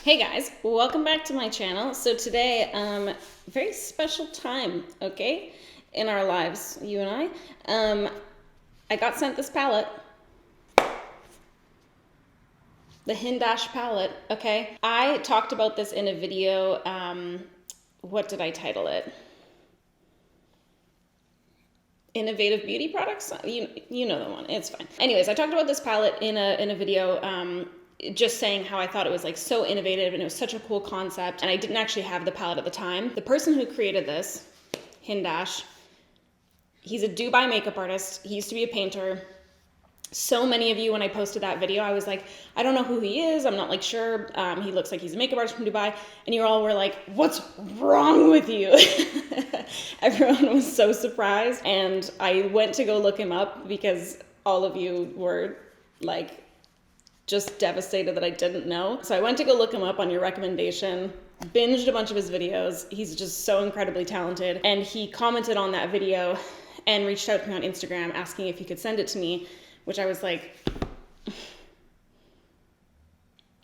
Hey guys, welcome back to my channel. So today, very special time, okay, in our lives, you and I got sent this palette, the Hindash palette, okay? I talked about this in a video, what did I title it? Innovative beauty products? You know the one, it's fine. Anyways, I talked about this palette in a video, just saying how I thought it was like so innovative and it was such a cool concept, and I didn't actually have the palette at the time. The person who created this, Hindash, he's a Dubai makeup artist. He used to be a painter. So many of you, when I posted that video, I was like, I don't know who he is. I'm not like sure. He looks like he's a makeup artist from Dubai. And you all were like, what's wrong with you? Everyone was so surprised. And I went to go look him up because all of you were like, just devastated that I didn't know. So I went to go look him up on your recommendation, binged a bunch of his videos. He's just so incredibly talented. And he commented on that video and reached out to me on Instagram asking if he could send it to me, which I was like,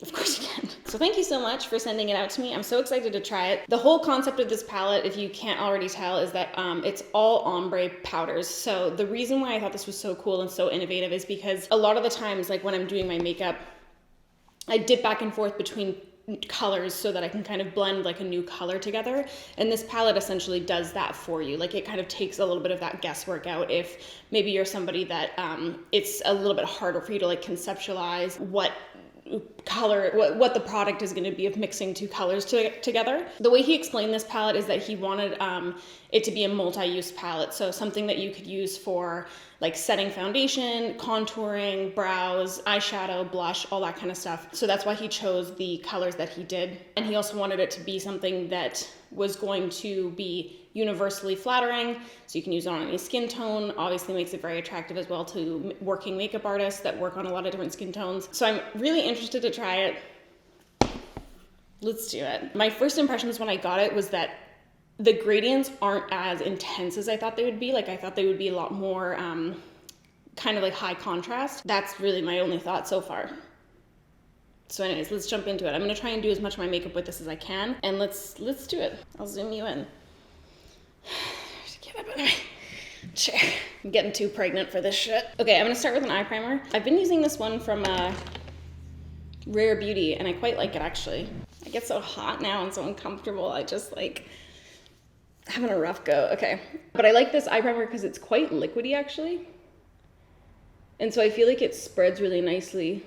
of course you can. So thank you so much for sending it out to me. I'm so excited to try it. The whole concept of this palette, if you can't already tell, is that it's all ombre powders. So the reason why I thought this was so cool and so innovative is because a lot of the times, like when I'm doing my makeup, I dip back and forth between colors so that I can kind of blend like a new color together. And this palette essentially does that for you. Like it kind of takes a little bit of that guesswork out if maybe you're somebody that it's a little bit harder for you to like conceptualize what color, what the product is going to be of mixing two colors together. The way he explained this palette is that he wanted it to be a multi-use palette. So something that you could use for like setting foundation, contouring, brows, eyeshadow, blush, all that kind of stuff. So that's why he chose the colors that he did. And he also wanted it to be something that was going to be universally flattering, so you can use it on any skin tone. Obviously makes it very attractive as well to working makeup artists that work on a lot of different skin tones. So I'm really interested to try it. Let's do it. My first impressions when I got it was that the gradients aren't as intense as I thought they would be. Like I thought they would be a lot more kind of like high contrast. That's really my only thought so far. So anyways, let's jump into it. I'm gonna try and do as much of my makeup with this as I can, and let's do it. I'll zoom you in. Get up in my chair. I'm getting too pregnant for this shit. Okay, I'm gonna start with an eye primer. I've been using this one from Rare Beauty, and I quite like it actually. I get so hot now and so uncomfortable. I just like having a rough go. Okay, but I like this eye primer because it's quite liquidy actually, and so I feel like it spreads really nicely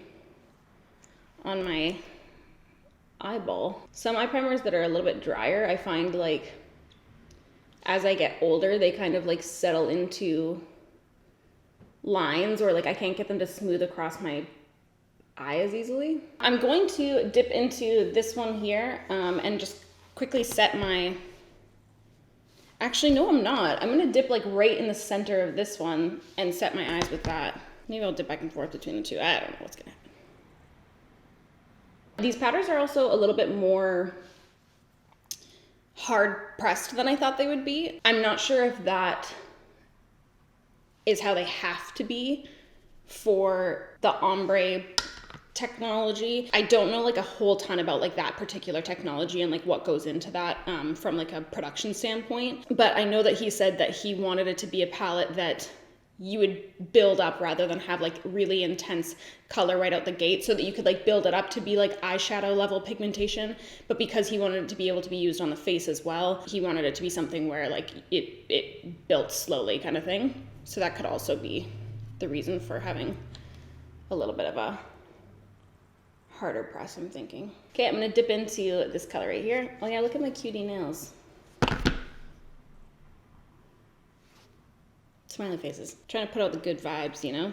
on my eyeball. Some eye primers that are a little bit drier, I find like as I get older, they kind of like settle into lines, or like I can't get them to smooth across my eye as easily. I'm going to dip into this one here and just quickly set my, actually no I'm not. I'm gonna dip like right in the center of this one and set my eyes with that. Maybe I'll dip back and forth between the two. I don't know what's gonna happen. These powders are also a little bit more hard pressed than I thought they would be. I'm not sure if that is how they have to be for the ombre technology. I don't know like a whole ton about like that particular technology and like what goes into that from like a production standpoint. But I know that he said that he wanted it to be a palette that you would build up rather than have like really intense color right out the gate, so that you could like build it up to be like eyeshadow level pigmentation. But because he wanted it to be able to be used on the face as well, he wanted it to be something where like it built slowly kind of thing. So that could also be the reason for having a little bit of a harder press, I'm thinking. Okay, I'm gonna dip into this color right here. Oh yeah, look at my cutie nails. Smiley faces. Trying to put out the good vibes, you know?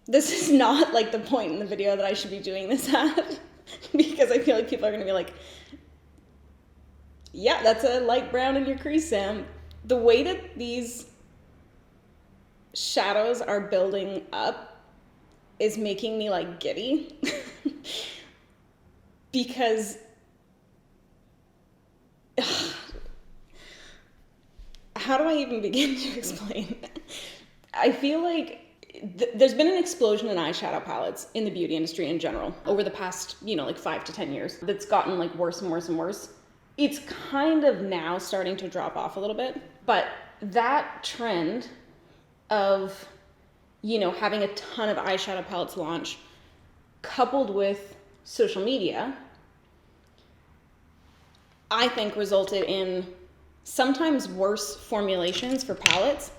This is not like the point in the video that I should be doing this at because I feel like people are gonna be like, yeah, that's a light brown in your crease, Sam. The way that these shadows are building up is making me like giddy. Because how do I even begin to explain? I feel like there's been an explosion in eyeshadow palettes in the beauty industry in general over the past, like 5 to 10 years. That's gotten like worse and worse and worse. It's kind of now starting to drop off a little bit, but that trend of, having a ton of eyeshadow palettes launch, coupled with social media, I think resulted in sometimes worse formulations for palettes,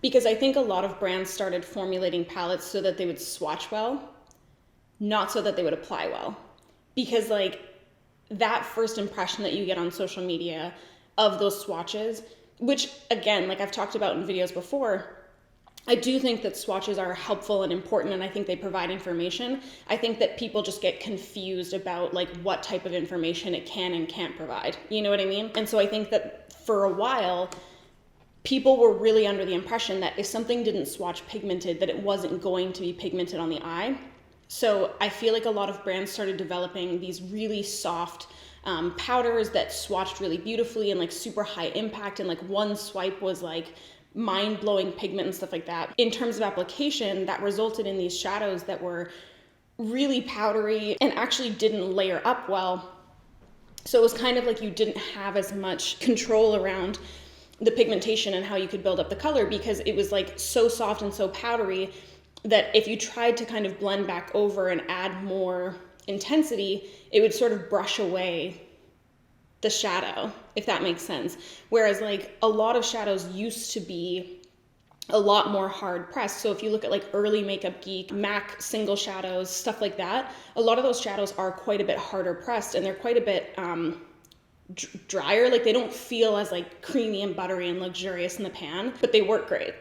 because I think a lot of brands started formulating palettes so that they would swatch well, not so that they would apply well. Because like that first impression that you get on social media of those swatches, which again, like I've talked about in videos before, I do think that swatches are helpful and important, and I think they provide information. I think that people just get confused about like what type of information it can and can't provide. You know what I mean? And so I think that for a while, people were really under the impression that if something didn't swatch pigmented, that it wasn't going to be pigmented on the eye. So I feel like a lot of brands started developing these really soft powders that swatched really beautifully and like super high impact, and like one swipe was like mind-blowing pigment and stuff like that. In terms of application, that resulted in these shadows that were really powdery and actually didn't layer up well. So it was kind of like you didn't have as much control around the pigmentation and how you could build up the color, because it was like so soft and so powdery that if you tried to kind of blend back over and add more intensity, it would sort of brush away the shadow, if that makes sense. Whereas like a lot of shadows used to be a lot more hard pressed. So if you look at like early Makeup Geek, MAC single shadows, stuff like that, a lot of those shadows are quite a bit harder pressed, and they're quite a bit drier. Like they don't feel as like creamy and buttery and luxurious in the pan, but they work great.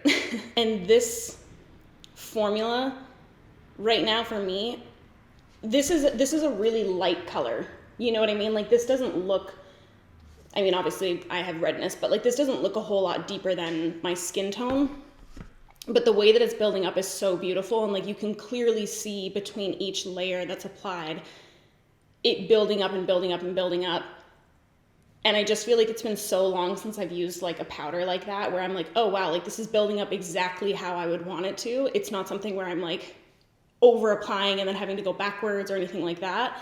And this formula right now for me, this is a really light color. You know what I mean? Like this doesn't look, I mean, obviously I have redness, but like this doesn't look a whole lot deeper than my skin tone. But the way that it's building up is so beautiful, and like you can clearly see between each layer that's applied, it building up and building up and building up. And I just feel like it's been so long since I've used like a powder like that, where I'm like, oh wow, like this is building up exactly how I would want it to. It's not something where I'm like over applying and then having to go backwards or anything like that.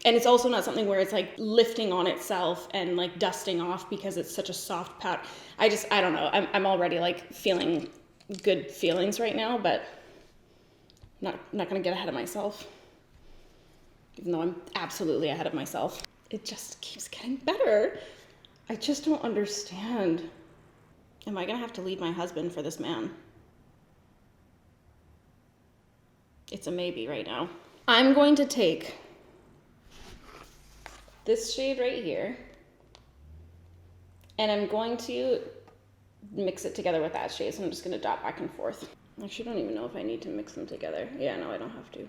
And it's also not something where it's like lifting on itself and like dusting off because it's such a soft powder. I don't know. I'm already like feeling good feelings right now, but not gonna get ahead of myself, even though I'm absolutely ahead of myself. It just keeps getting better. I just don't understand. Am I gonna have to leave my husband for this man? It's a maybe right now. I'm going to take this shade right here, and I'm going to mix it together with that shade. So I'm just gonna dot back and forth. I actually don't even know if I need to mix them together. Yeah, no, I don't have to.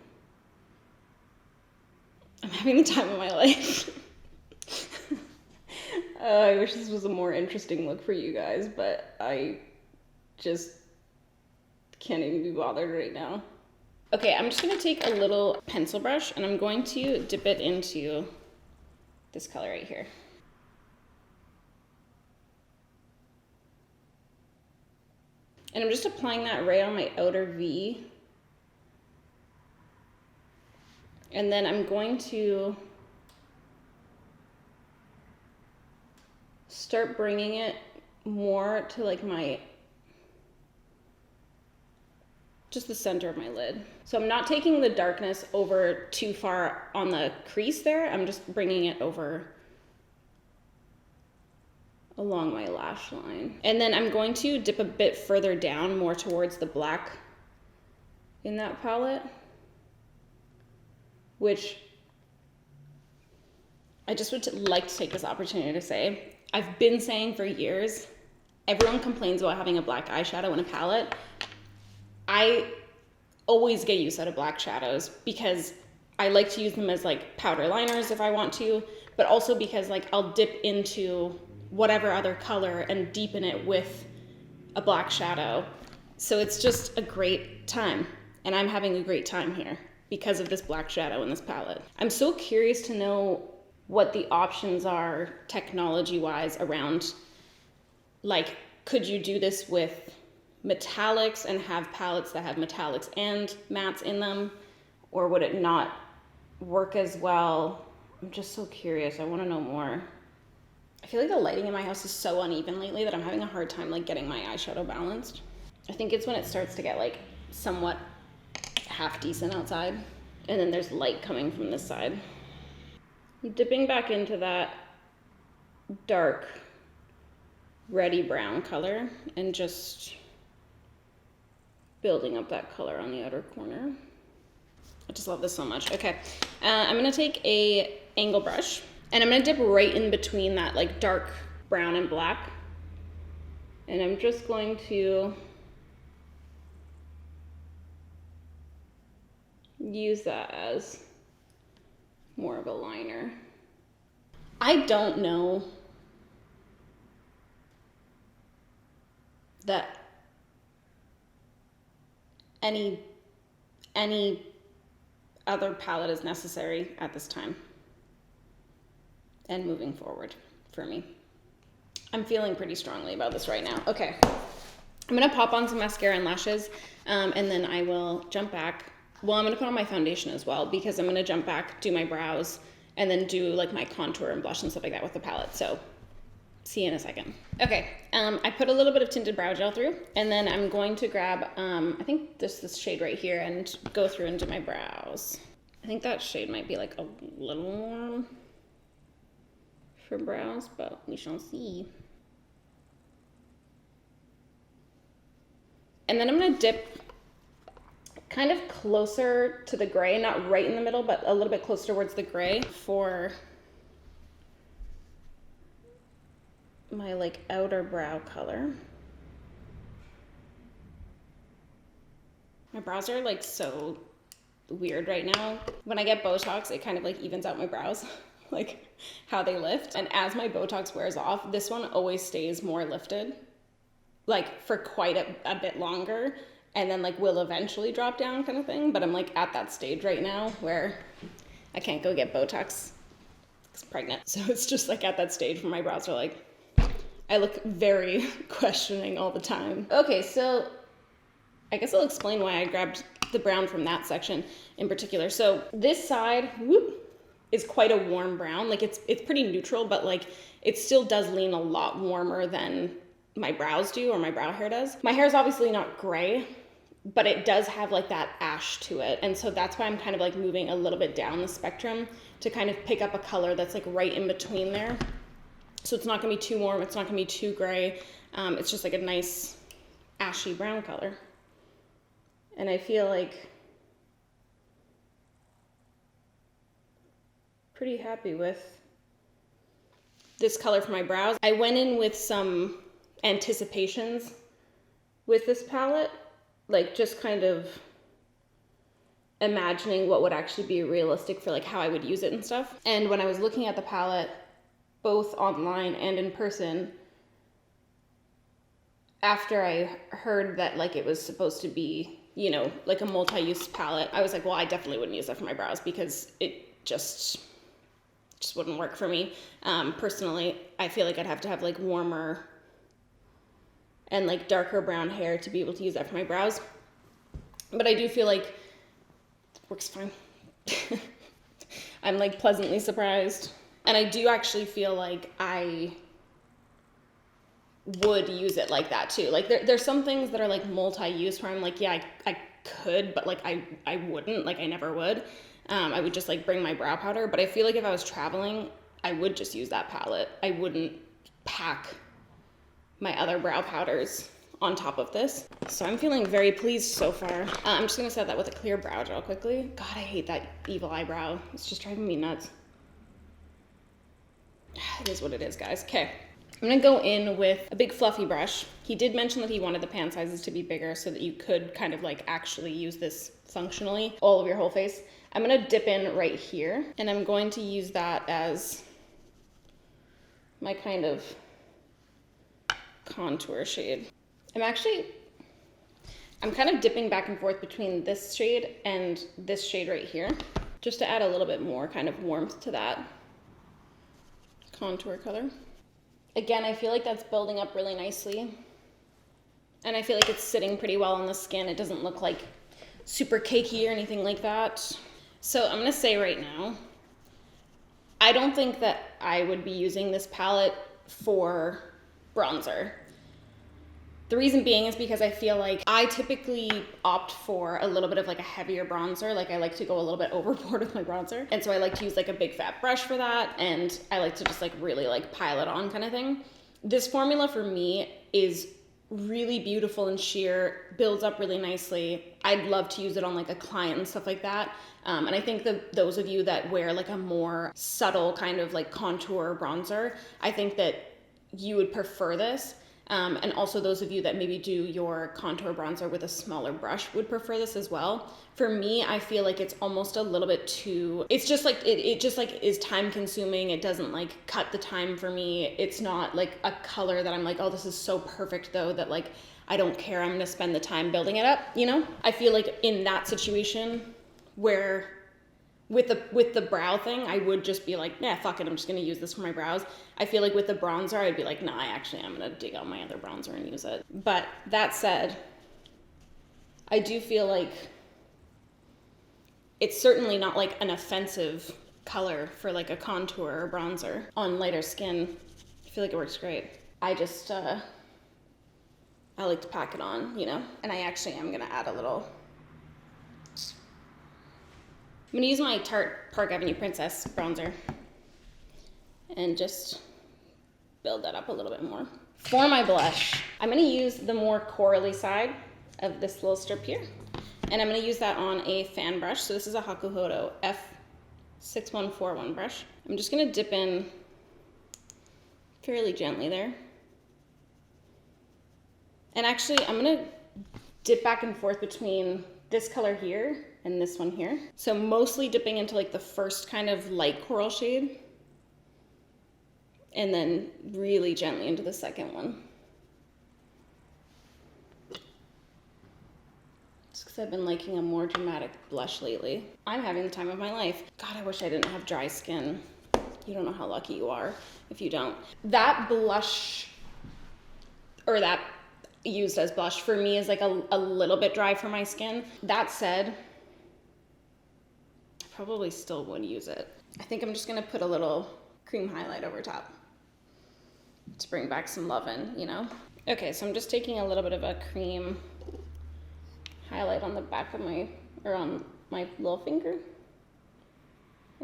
I'm having the time of my life. I wish this was a more interesting look for you guys, but I just can't even be bothered right now. Okay, I'm just gonna take a little pencil brush and I'm going to dip it into this color right here. And I'm just applying that right on my outer V. And then I'm going to start bringing it more to like just the center of my lid. So I'm not taking the darkness over too far on the crease there. I'm just bringing it over along my lash line. And then I'm going to dip a bit further down, more towards the black in that palette, which I just would like to take this opportunity to say, I've been saying for years, everyone complains about having a black eyeshadow in a palette. I always get use out of black shadows because I like to use them as like powder liners if I want to, but also because like I'll dip into whatever other color and deepen it with a black shadow. So it's just a great time, and I'm having a great time here because of this black shadow in this palette. I'm so curious to know what the options are technology-wise around, like, could you do this with metallics and have palettes that have metallics and mattes in them? Or would it not work as well? I'm just so curious. I want to know more. I feel like the lighting in my house is so uneven lately that I'm having a hard time like getting my eyeshadow balanced. I think it's when it starts to get like somewhat half decent outside, and then there's light coming from this side. I'm dipping back into that dark reddy brown color and just building up that color on the outer corner. I just love this so much. Okay, I'm gonna take a angle brush and I'm gonna dip right in between that like dark brown and black. And I'm just going to use that as more of a liner. I don't know that any other palette is necessary at this time and moving forward for me. I'm feeling pretty strongly about this right now. Okay, I'm gonna pop on some mascara and lashes, and then I will jump back. Well, I'm gonna put on my foundation as well because I'm gonna jump back, do my brows, and then do like my contour and blush and stuff like that with the palette. So see you in a second. Okay, I put a little bit of tinted brow gel through, and then I'm going to grab, I think this shade right here, and go through and do my brows. I think that shade might be like a little warm for brows, but we shall see. And then I'm gonna dip kind of closer to the gray, not right in the middle, but a little bit closer towards the gray for my like outer brow color. My brows are like so weird right now. When I get Botox, it kind of like evens out my brows, like how they lift. And as my Botox wears off, this one always stays more lifted, like for quite a bit longer, and then like will eventually drop down kind of thing. But I'm like at that stage right now where I can't go get Botox because I'm pregnant. So it's just like at that stage where my brows are like, I look very questioning all the time. Okay, so I guess I'll explain why I grabbed the brown from that section in particular. So this side, is quite a warm brown. Like it's pretty neutral, but like it still does lean a lot warmer than my brows do or my brow hair does. My hair is obviously not gray, but it does have like that ash to it. And so that's why I'm kind of like moving a little bit down the spectrum to kind of pick up a color that's like right in between there. So it's not gonna be too warm, it's not gonna be too gray. It's just like a nice ashy brown color. And I feel like pretty happy with this color for my brows. I went in with some anticipations with this palette, like just kind of imagining what would actually be realistic for like how I would use it and stuff. And when I was looking at the palette, both online and in person, after I heard that like it was supposed to be, you know, like a multi-use palette, I was like, well, I definitely wouldn't use that for my brows because it just wouldn't work for me. Personally, I feel like I'd have to have like warmer and like darker brown hair to be able to use that for my brows. But I do feel like it works fine. I'm like pleasantly surprised. And I do actually feel like I would use it like that too. Like there's some things that are like multi-use where I'm like, yeah, I could, but like I wouldn't, like I never would. I would just like bring my brow powder, but I feel like if I was traveling, I would just use that palette. I wouldn't pack my other brow powders on top of this. So I'm feeling very pleased so far. I'm just gonna set that with a clear brow gel quickly. God, I hate that evil eyebrow. It's just driving me nuts. It is what it is, guys. Okay, I'm gonna go in with a big fluffy brush. He did mention that he wanted the pan sizes to be bigger so that you could kind of like actually use this functionally all over your whole face. I'm gonna dip in right here and I'm going to use that as my kind of contour shade. I'm kind of dipping back and forth between this shade and this shade right here, just to add a little bit more kind of warmth to that contour color. Again, I feel like that's building up really nicely. And I feel like it's sitting pretty well on the skin. It doesn't look like super cakey or anything like that. So I'm gonna say right now, I don't think that I would be using this palette for bronzer. The reason being is because I feel like I typically opt for a little bit of like a heavier bronzer. Like I like to go a little bit overboard with my bronzer. And so I like to use like a big fat brush for that. And I like to just like really like pile it on kind of thing. This formula for me is really beautiful and sheer, builds up really nicely. I'd love to use it on like a client and stuff like that. And I think that those of you that wear like a more subtle kind of like contour bronzer, I think that you would prefer this. And also those of you that maybe do your contour bronzer with a smaller brush would prefer this as well. For me, I feel like it's almost a little bit too, it's just like, it just like is time consuming. It doesn't like cut the time for me. It's not like a color that I'm like, oh, this is so perfect though, that like, I don't care. I'm gonna spend the time building it up, you know? I feel like in that situation where with the brow thing, I would just be like, yeah, fuck it, I'm just gonna use this for my brows. I feel like with the bronzer, I'd be like, nah, I'm gonna dig out my other bronzer and use it. But that said, I do feel like it's certainly not like an offensive color for like a contour or bronzer on lighter skin. I feel like it works great. I just, I like to pack it on, you know? And I actually am gonna add a little. I'm gonna use my Tarte Park Avenue Princess bronzer and just build that up a little bit more. For my blush, I'm gonna use the more corally side of this little strip here. And I'm gonna use that on a fan brush. So this is a Hakuhodo F6141 brush. I'm just gonna dip in fairly gently there. And actually, I'm gonna dip back and forth between this color here and this one here. So mostly dipping into like the first kind of light coral shade and then really gently into the second one. It's because I've been liking a more dramatic blush lately. I'm having the time of my life. God, I wish I didn't have dry skin. You don't know how lucky you are if you don't. That blush, or that used as blush for me is like a little bit dry for my skin. That said, I probably still would use it. I think I'm just gonna put a little cream highlight over top to bring back some love in, you know? Okay, so I'm just taking a little bit of a cream highlight on the back of my, or on my little finger.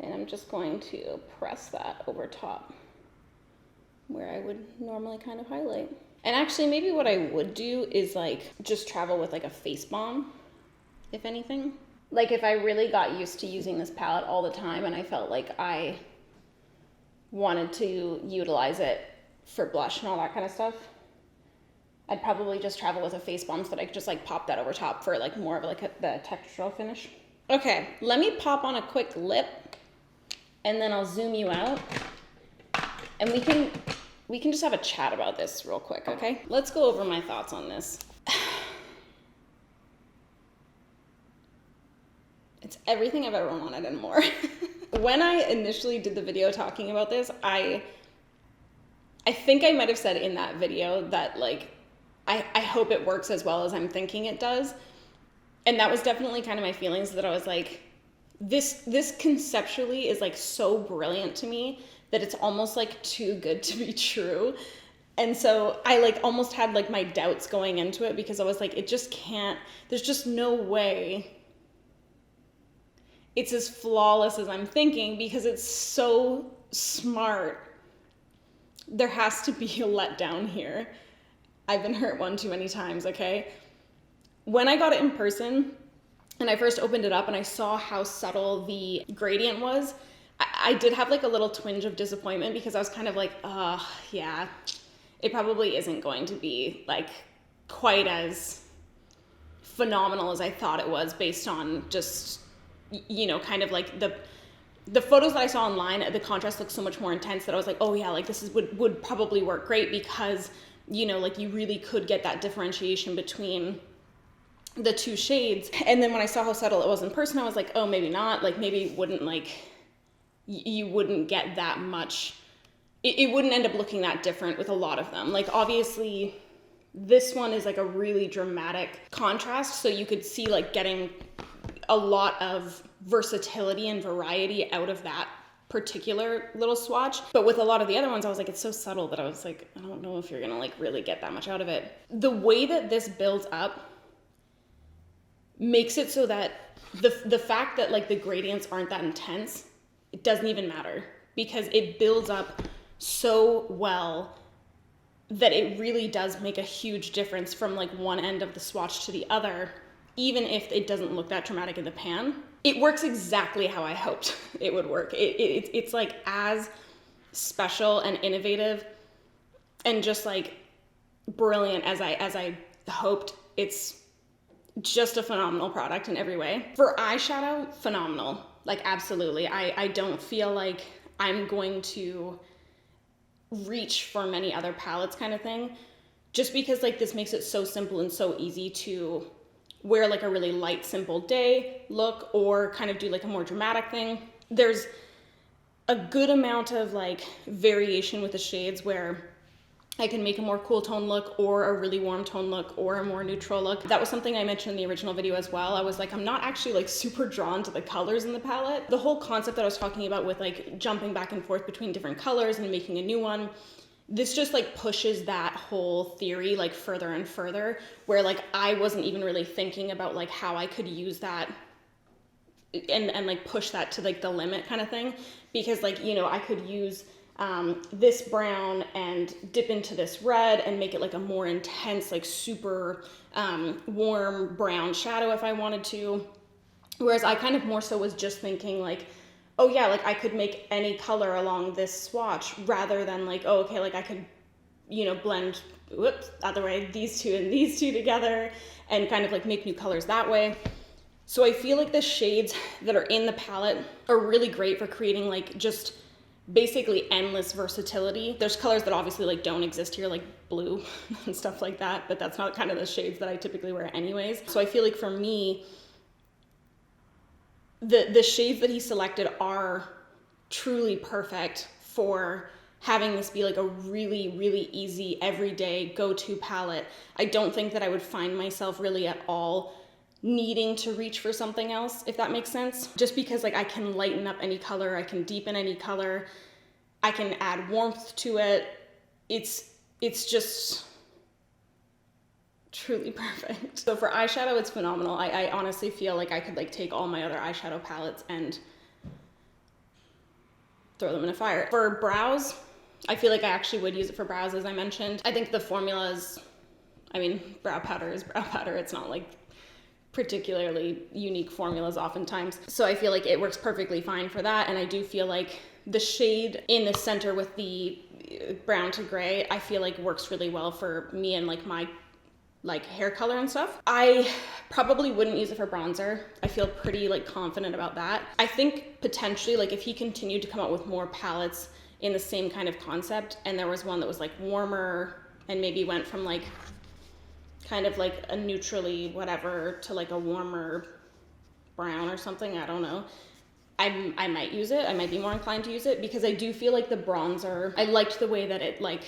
And I'm just going to press that over top where I would normally kind of highlight. And actually maybe what I would do is like just travel with like a face balm, if anything. Like if I really got used to using this palette all the time and I felt like I wanted to utilize it for blush and all that kind of stuff, I'd probably just travel with a face balm so that I could just like pop that over top for like more of like the textural finish. Okay, let me pop on a quick lip and then I'll zoom you out and we can just have a chat about this real quick, okay? Let's go over my thoughts on this. It's everything I've ever wanted and more. When I initially did the video talking about this, I think I might have said in that video that like, I hope it works as well as I'm thinking it does. And that was definitely kind of my feelings, that I was like, this conceptually is like so brilliant to me that it's almost like too good to be true. And so I like almost had like my doubts going into it because I was like, it just can't, there's just no way it's as flawless as I'm thinking because it's so smart. There has to be a letdown here. I've been hurt one too many times, okay? When I got it in person and I first opened it up and I saw how subtle the gradient was, I did have like a little twinge of disappointment because I was kind of like, yeah, it probably isn't going to be like quite as phenomenal as I thought it was based on just, you know, kind of like the photos that I saw online. The contrast looked so much more intense that I was like, oh yeah, like this would probably work great because, you know, like you really could get that differentiation between the two shades. And then when I saw how subtle it was in person, I was like, oh, maybe not. Like maybe it wouldn't like, you wouldn't get that much. It wouldn't end up looking that different with a lot of them. Like obviously This one is like a really dramatic contrast, so you could see like getting a lot of versatility and variety out of that particular little swatch. But with a lot of the other ones, I was like, it's so subtle that I was like, I don't know if you're gonna like really get that much out of it. The way that this builds up makes it so that the fact that like the gradients aren't that intense, it doesn't even matter, because it builds up so well that it really does make a huge difference from like one end of the swatch to the other, even if it doesn't look that dramatic in the pan. It works exactly how I hoped it would work. It's like as special and innovative and just like brilliant as I hoped. It's just a phenomenal product in every way. For eyeshadow, phenomenal. Like absolutely. I don't feel like I'm going to reach for many other palettes kind of thing, just because like this makes it so simple and so easy to wear like a really light, simple day look, or kind of do like a more dramatic thing. There's a good amount of like variation with the shades where I can make a more cool tone look or a really warm tone look or a more neutral look. That was something I mentioned in the original video as well. I was like, I'm not actually like super drawn to the colors in the palette. The whole concept that I was talking about with like jumping back and forth between different colors and making a new one, this just like pushes that whole theory like further and further, where like I wasn't even really thinking about like how I could use that and like push that to like the limit kind of thing. Because like, you know, I could use this brown and dip into this red and make it like a more intense, like super warm brown shadow if I wanted to. Whereas I kind of more so was just thinking like, oh yeah, like I could make any color along this swatch, rather than like, oh, okay, like I could, you know, blend, whoops, other way, these two and these two together and kind of like make new colors that way. So I feel like the shades that are in the palette are really great for creating like just basically endless versatility. There's colors that obviously like don't exist here, like blue and stuff like that, but that's not kind of the shades that I typically wear anyways. So I feel like for me, the shades that he selected are truly perfect for having this be like a really, really easy everyday go-to palette. I don't think that I would find myself really at all needing to reach for something else, if that makes sense. Just because like I can lighten up any color, I can deepen any color, I can add warmth to it. It's just truly perfect. So for eyeshadow, it's phenomenal. I honestly feel like I could like take all my other eyeshadow palettes and throw them in a fire. For brows, I feel like I actually would use it for brows, as I mentioned. I think the formula is, I mean, brow powder is brow powder. It's not like particularly unique formulas oftentimes. So I feel like it works perfectly fine for that. And I do feel like the shade in the center with the brown to gray, I feel like works really well for me and like my like hair color and stuff. I probably wouldn't use it for bronzer. I feel pretty like confident about that. I think potentially like if he continued to come out with more palettes in the same kind of concept, and there was one that was like warmer and maybe went from like kind of like a neutrally whatever to like a warmer brown or something, I don't know, I might use it. I might be more inclined to use it, because I do feel like the bronzer, I liked the way that it like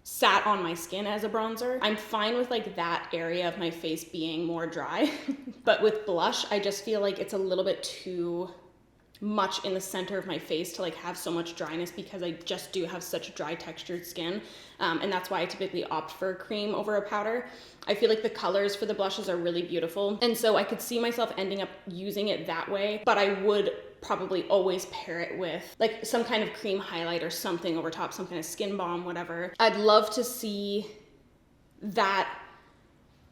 sat on my skin as a bronzer. I'm fine with like that area of my face being more dry, but with blush, I just feel like it's a little bit too much in the center of my face to like have so much dryness, because I just do have such dry textured skin, and that's why I typically opt for a cream over a powder. I feel like the colors for the blushes are really beautiful, and so I could see myself ending up using it that way, but I would probably always pair it with like some kind of cream highlight or something over top, some kind of skin balm, whatever. I'd love to see that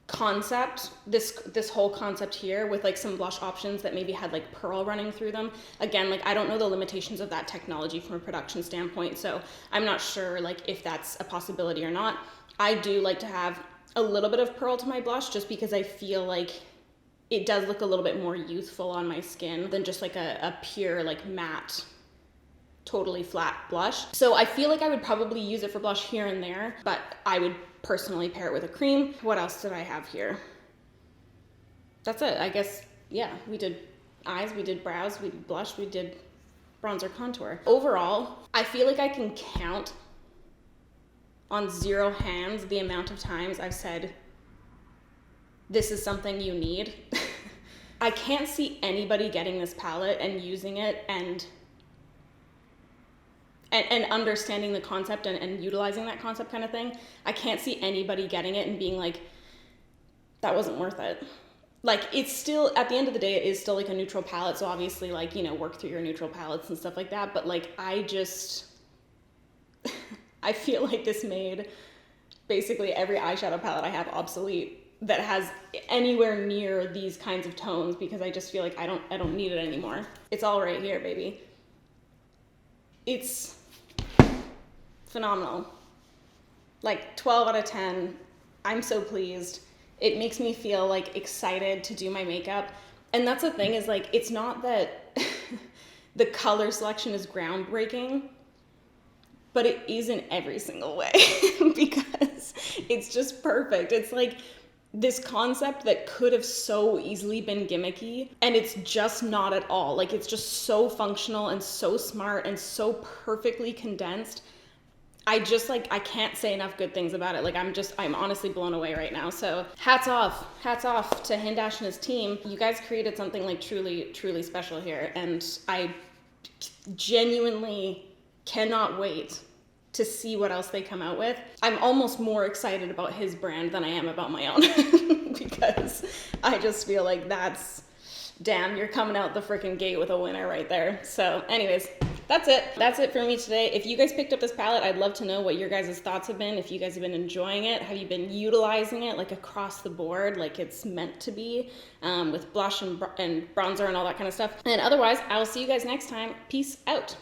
concept, this whole concept here with like some blush options that maybe had like pearl running through them. Again, like I don't know the limitations of that technology from a production standpoint, so I'm not sure like if that's a possibility or not. I do like to have a little bit of pearl to my blush, just because I feel like it does look a little bit more youthful on my skin than just like a pure like matte, totally flat blush. So I feel like I would probably use it for blush here and there, but I would personally pair it with a cream. What else did I have here? That's it, I guess. Yeah, we did eyes, we did brows, we did blush, we did bronzer contour. Overall, I feel like I can count on 0 hands the amount of times I've said, this is something you need. I can't see anybody getting this palette and using it and understanding the concept and utilizing that concept kind of thing. I can't see anybody getting it and being like, that wasn't worth it. Like, it's still, at the end of the day, it is still like a neutral palette. So obviously, like, you know, work through your neutral palettes and stuff like that. But like, I just, I feel like this made basically every eyeshadow palette I have obsolete that has anywhere near these kinds of tones, because I just feel like I don't need it anymore. It's all right here, baby. It's phenomenal. Like 12 out of 10. I'm so pleased. It makes me feel like excited to do my makeup. And that's the thing, is like, it's not that the color selection is groundbreaking, but it is in every single way because it's just perfect. It's like this concept that could have so easily been gimmicky, and it's just not at all. Like, it's just so functional and so smart and so perfectly condensed. I just, like, I can't say enough good things about it. Like, I'm honestly blown away right now. So hats off to Hindash and his team. You guys created something like truly, truly special here. And I genuinely cannot wait to see what else they come out with. I'm almost more excited about his brand than I am about my own because I just feel like damn, you're coming out the freaking gate with a winner right there. So anyways, that's it for me today. If you guys picked up this palette, I'd love to know what your guys' thoughts have been. If you guys have been enjoying it, have you been utilizing it like across the board, like it's meant to be, with blush and bronzer and all that kind of stuff. And otherwise, I will see you guys next time. Peace out.